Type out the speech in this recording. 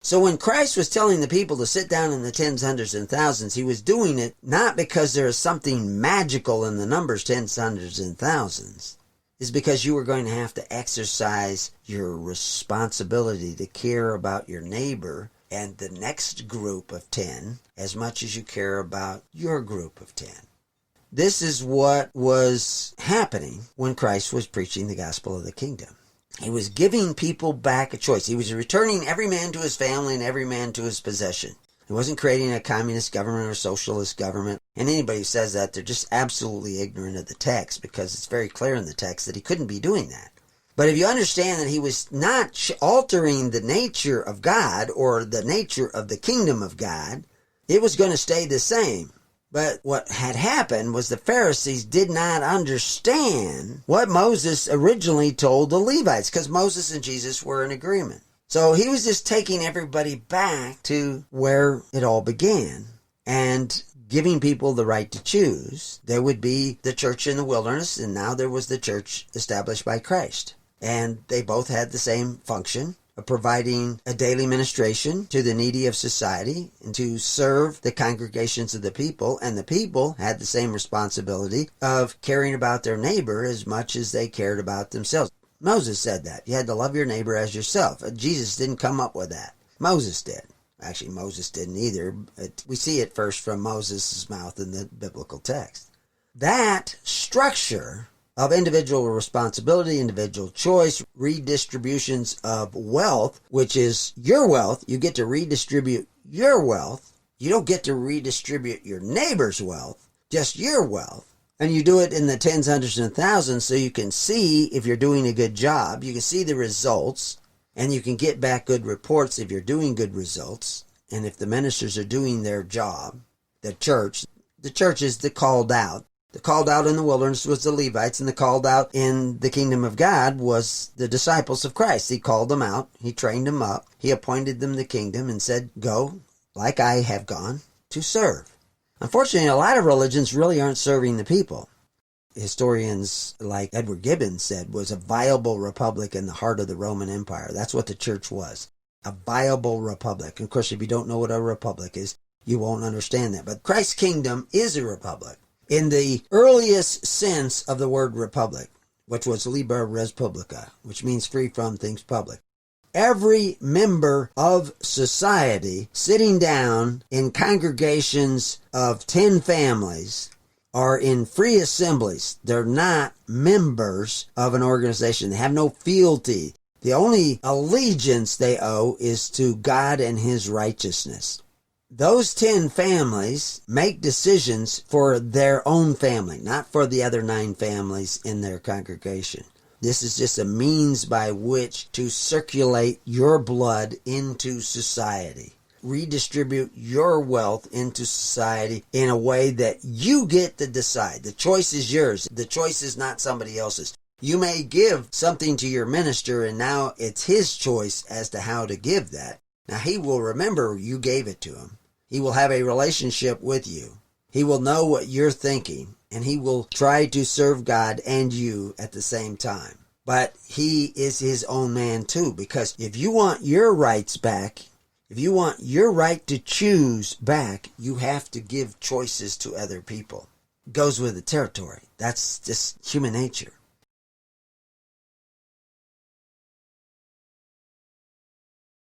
So when Christ was telling the people to sit down in the tens, hundreds, and thousands, he was doing it not because there is something magical in the numbers tens, hundreds, and thousands. It's because you were going to have to exercise your responsibility to care about your neighbor and the next group of 10 as much as you care about your group of 10. This is what was happening when Christ was preaching the gospel of the kingdom. He was giving people back a choice. He was returning every man to his family and every man to his possession. He wasn't creating a communist government or socialist government. And anybody who says that, they're just absolutely ignorant of the text, because it's very clear in the text that he couldn't be doing that. But if you understand that he was not altering the nature of God or the nature of the kingdom of God, it was going to stay the same. But what had happened was the Pharisees did not understand what Moses originally told the Levites, because Moses and Jesus were in agreement. So he was just taking everybody back to where it all began and giving people the right to choose. There would be the church in the wilderness, and now there was the church established by Christ. And they both had the same function of providing a daily ministration to the needy of society and to serve the congregations of the people. And the people had the same responsibility of caring about their neighbor as much as they cared about themselves. Moses said that. You had to love your neighbor as yourself. Jesus didn't come up with that. Moses did. Actually, Moses didn't either. We see it first from Moses' mouth in the biblical text. That structure of individual responsibility, individual choice, redistributions of wealth, which is your wealth. You get to redistribute your wealth. You don't get to redistribute your neighbor's wealth, just your wealth. And you do it in the tens, hundreds, and thousands so you can see if you're doing a good job. You can see the results, and you can get back good reports if you're doing good results. And if the ministers are doing their job, the church is the called out. The called out in the wilderness was the Levites, and the called out in the kingdom of God was the disciples of Christ. He called them out. He trained them up. He appointed them the kingdom and said, go, like I have gone, to serve. Unfortunately, a lot of religions really aren't serving the people. Historians like Edward Gibbons said was a viable republic in the heart of the Roman Empire. That's what the church was, a viable republic. And of course, if you don't know what a republic is, you won't understand that. But Christ's kingdom is a republic in the earliest sense of the word republic, which was liber res publica, which means free from things public. Every member of society sitting down in congregations of 10 families are in free assemblies. They're not members of an organization. They have no fealty. The only allegiance they owe is to God and his righteousness. Those 10 families make decisions for their own family, not for the other 9 families in their congregation. This is just a means by which to circulate your blood into society. Redistribute your wealth into society in a way that you get to decide. The choice is yours. The choice is not somebody else's. You may give something to your minister, and now it's his choice as to how to give that. Now, he will remember you gave it to him. He will have a relationship with you. He will know what you're thinking, and he will try to serve God and you at the same time. But he is his own man too, because if you want your rights back, if you want your right to choose back, you have to give choices to other people. It goes with the territory. That's just human nature.